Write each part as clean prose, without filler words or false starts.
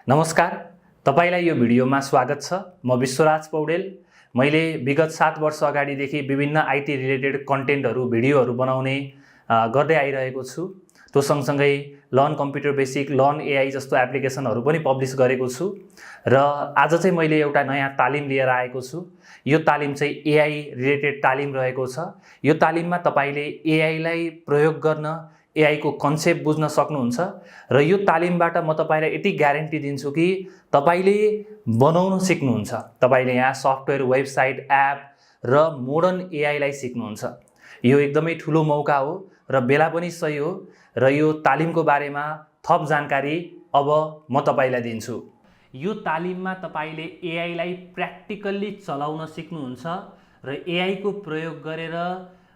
नमस्कार, तपाईलाई यो भिडियोमा स्वागत छ। म विश्वराज पौडेल। मैले विगत 7 वर्ष अगाडिदेखि विभिन्न आईटी रिलेटेड कन्टेन्टहरू भिडियोहरू बनाउने गर्दै आइरहेको छु। त्यो सँगसँगै learn computer basic, learn AI जस्तो एप्लिकेसनहरू पनि पब्लिस गरेको छु र आज चाहिँ मैले एउटा नयाँ तालिम लिएर आएको छु। यो तालिम चाहिँ एआई रिलेटेड तालिम रहेको छ। यो तालिममा तपाईले एआईलाई प्रयोग गर्न, एआई को कन्सेप्ट बुझ्न सक्नुहुन्छ र यो तालिमबाट म तपाईलाई यति ग्यारेन्टी दिन्छु कि तपाईले बनाउन सिक्नुहुन्छ। तपाईले यहाँ सफ्टवेयर, वेबसाइट, एप र मोडर्न एआईलाई सिक्नुहुन्छ। यो एकदमै ठुलो मौका हो र बेला पनि सही हो र यो तालिमको बारेमा थप जानकारी अब म तपाईलाई दिन्छु। यो तालिममा तपाईले एआईलाई प्र्याक्टिकल्ली चलाउन सिक्नुहुन्छ र एआई को प्रयोग गरेर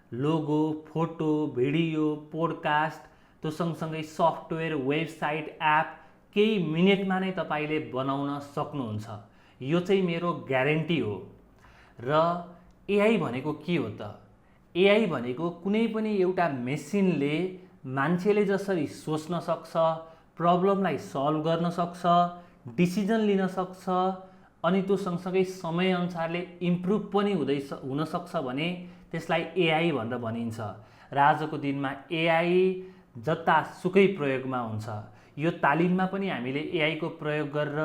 लोगो, फोटो, भिडियो, पोडकास्ट, त्यो सँगसँगै सफ्टवेयर, वेबसाइट, एप केही मिनेटमा नै तपाईले बनाउन सक्नुहुन्छ। यो चाहिँ मेरो ग्यारेन्टी हो। र एआई भनेको के हो त? एआई भनेको कुनै पनि एउटा मेसिनले मान्छेले जसरी सोच्न सक्छ, प्रब्लमलाई सल्भ गर्न सक्छ, डिसिजन लिन सक्छ अनि त्यो सँगसँगै समयअनुसारले इम्प्रुभ पनि हुन सक्छ भने त्यसलाई एआई भनेर भनिन्छ। र आजको दिनमा एआई जतासुकै प्रयोगमा हुन्छ। यो तालिममा पनि हामीले एआई को प्रयोग गरेर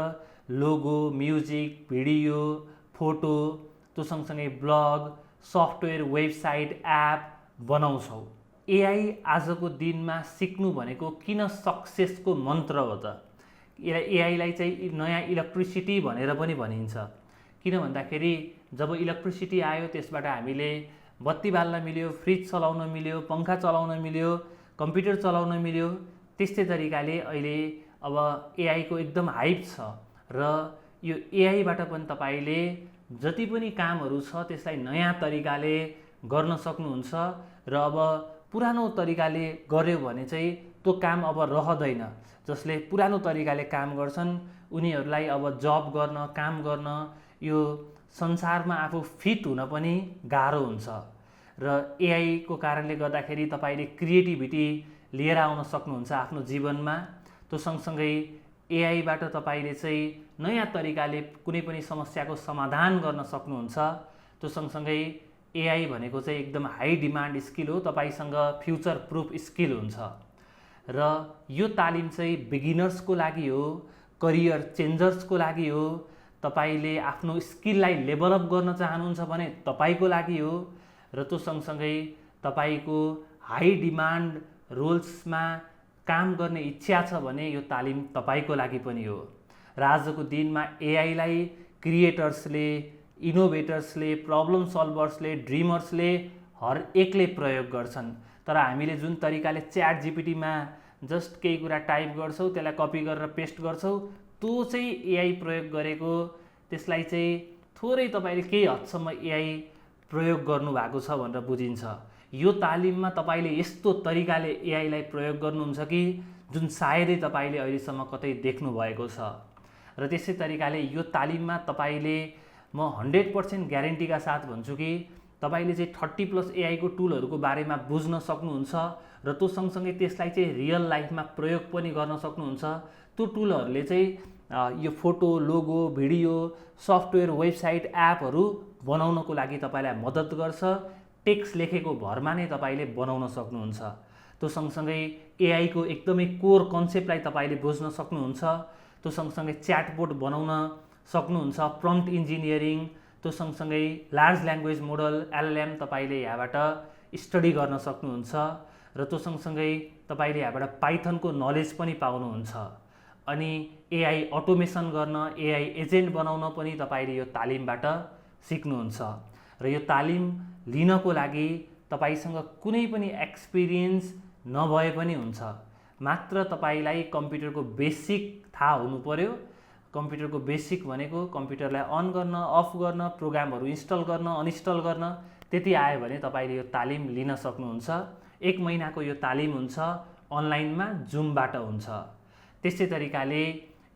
लोगो, म्युजिक, भिडियो, फोटो, त्यो सँगसँगै ब्लग, सफ्टवेयर, वेबसाइट, एप बनाउँछौँ। एआई आजको दिनमा सिक्नु भनेको किन सक्सेसको मन्त्र हो त? एआईलाई चाहिँ नयाँ इलेक्ट्रिसिटी भनेर पनि भनिन्छ। किन भन्दाखेरि जब इलेक्ट्रिसिटी आयो त्यसबाट हामीले बत्ती बाल्न मिल्यो, फ्रिज चलाउन मिल्यो, पंखा चलाउन मिल्यो, कम्प्युटर चलाउन मिल्यो। त्यस्तै तरिकाले अहिले अब एआई को एकदम हाइप छ र यो एआईबाट पनि तपाईले जति पनि कामहरू छ त्यसलाई नयाँ तरिकाले गर्न सक्नुहुन्छ र अब पुरानो तरिकाले गर्यो भने चाहिँ त्यो काम अब रहँदैन। जसले पुरानो तरिकाले काम गर्छन् उनीहरूलाई अब जब गर्न, काम गर्न, यो संसारमा आफू फिट हुन पनि गाह्रो हुन्छ। र एआई को कारणले गर्दाखेरि तपाईले क्रिएटिभिटी लिएर आउन सक्नुहुन्छ आफ्नो जीवनमा। त्यो सँगसँगै एआईबाट तपाईले चाहिँ नयाँ तरिकाले कुनै पनि समस्याको समाधान गर्न सक्नुहुन्छ। त्यो सँगसँगै एआई भनेको चाहिँ एकदम हाई डिमान्ड स्किल हो, तपाईसँग फ्युचर प्रुफ स्किल हुन्छ। र यो तालिम चाहिँ बिगिनर्सको लागि हो, करियर चेन्जर्सको लागि हो। तपाईले आफ्नो स्किललाई लेभल अप गर्न चाहनुहुन्छ भने तपाईको लागि हो। र त्यो सँगसँगै तपाईको हाई डिमान्ड रोल्समा काम गर्ने इच्छा छ भने यो तालिम तपाईको लागि पनि हो। र आजको दिनमा एआईलाई क्रिएटर्सले, इनोभेटर्सले, प्रब्लम सल्भर्सले, ड्रिमर्सले हर एकले प्रयोग गर्छन्। तर हामीले जुन तरिकाले च्याट जीपीटीमा जस्ट केही कुरा टाइप गर्छौँ, त्यसलाई कपी गरेर पेस्ट गर्छौँ, त्यो चाहिँ एआई प्रयोग गरेको, त्यसलाई चाहिँ थोरै तपाईले केही हदसम्म एआई प्रयोग गर्नुभएको छ भनेर बुझिन्छ। यो तालिममा तपाईले यस्तो तरिकाले एआईलाई प्रयोग गर्नुहुन्छ कि जुन सायदै तपाईले अहिलेसम्म कतै देख्नु भएको छ। र त्यसै तरिकाले यो तालिममा तपाईले म 100% ग्यारेन्टीका साथ भन्छु कि तपाईले चाहिँ 30+ एआई को टुलहरूको बारेमा बुझ्न सक्नुहुन्छ र त्यो सँगसँगै त्यसलाई चाहिँ रियल लाइफमा प्रयोग पनि गर्न सक्नुहुन्छ। त्यो टुलहरूले चाहिँ यो photo, logo, video, software, website, एपहरू बनाउनको लागि तपाईलाई मद्दत गर्छ। टेक्स्ट लेखेको भरमा नै तपाईले बनाउन सक्नुहुन्छ। त्यो सँगसँगै एआई को एकदमै कोर कन्सेप्टलाई तपाईले बुझ्न सक्नुहुन्छ। त्यो सँगसँगै च्याटबोट बनाउन सक्नुहुन्छ, प्रम्प्ट इन्जिनियरिङ, त्यो सँगसँगै लार्ज ल्याङ्ग्वेज मोडल एलएलएम तपाईले यहाँबाट स्टडी गर्न सक्नुहुन्छ। र त्यो सँगसँगै तपाईले यहाँबाट पाइथनको नलेज पनि पाउनुहुन्छ। अनि एआई अटोमेसन गर्न, एआई एजेन्ट बनाउन पनि तपाईले यो तालिमबाट सिक्नुहुन्छ। र यो तालिम लिनको लागि तपाईसँग कुनै पनि एक्सपिरियन्स नभए पनि हुन्छ। मात्र तपाईलाई कम्प्युटरको बेसिक थाहा हुनु पर्यो। कम्प्युटरको बेसिक भनेको कम्प्युटरलाई अन गर्न, अफ गर्न, प्रोग्रामहरू इन्स्टल गर्न, अनइन्स्टल गर्न, त्यति आयो भने तपाईले यो तालिम लिन सक्नुहुन्छ। 1 महिनाको यो तालिम हुन्छ, अनलाइनमा जुमबाट हुन्छ। त्यस्तै तरिकाले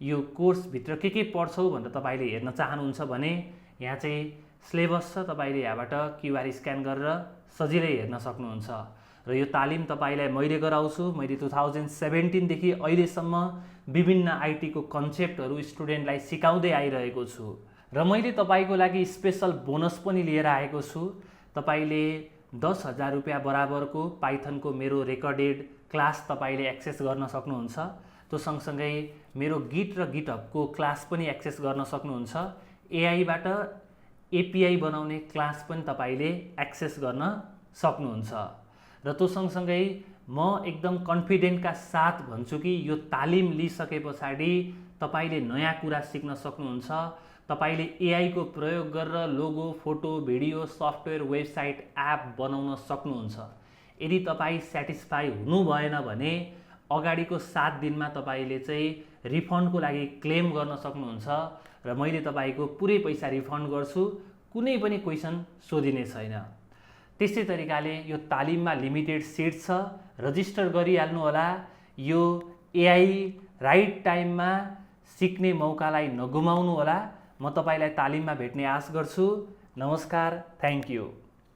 यो कोर्सभित्र के पढ्छौँ भनेर तपाईले हेर्न चाहनुहुन्छ भने यहाँ चाहिँ सिलेबस छ, तपाईले यहाँबाट क्युआर स्क्यान गरेर सजिलै हेर्न सक्नुहुन्छ। र यो तालिम तपाईलाई मैले गराउँछु। मैले 2017 देखि अहिलेसम्म विभिन्न आइटीको कन्सेप्टहरू स्टुडेन्टलाई सिकाउँदै आइरहेको छु र मैले तपाईको लागि स्पेशल बोनस पनि लिएर आएको छु। तपाईले 10,000 रुपैयाँ बराबरको पाइथनको मेरो रेकर्डेड क्लास तपाईले एक्सेस गर्न सक्नुहुन्छ। त्यो सँगसँगै मेरो गिट र गिटहबको क्लास पनि एक्सेस गर्न सक्नुहुन्छ। एआईबाट एपीआई बनाउने क्लास पनि तपाईले एक्सेस गर्न सक्नुहुन्छ। र त्यो सँगसँगै म एकदम कन्फिडेन्टका साथ भन्छु कि यो तालिम लिइसके पछाडि तपाईले नयाँ कुरा सिक्न सक्नुहुन्छ। तपाईले एआई को प्रयोग गरेर logo, photo, video, software, website, app बनाउन सक्नुहुन्छ। यदि तपाई स्याटिस्फाई हुनु भएन भने अगाडिको 7 दिनमा तपाईले चाहिँ रिफन्डको लागि क्लेम गर्न सक्नुहुन्छ र मैले तपाईको पुरै पैसा रिफन्ड गर्छु। कुनै पनि क्वेशन सोधिने छैन। त्यस्तै तरिकाले यो तालिममा लिमिटेड सिट छ, रजिस्टर गरिहाल्नु होला। यो एआई राइट टाइममा सिक्ने मौकालाई नगुमाउनु होला। म तपाईलाई तालिममा भेट्ने आश गर्छु। नमस्कार, थ्याङ्क यू।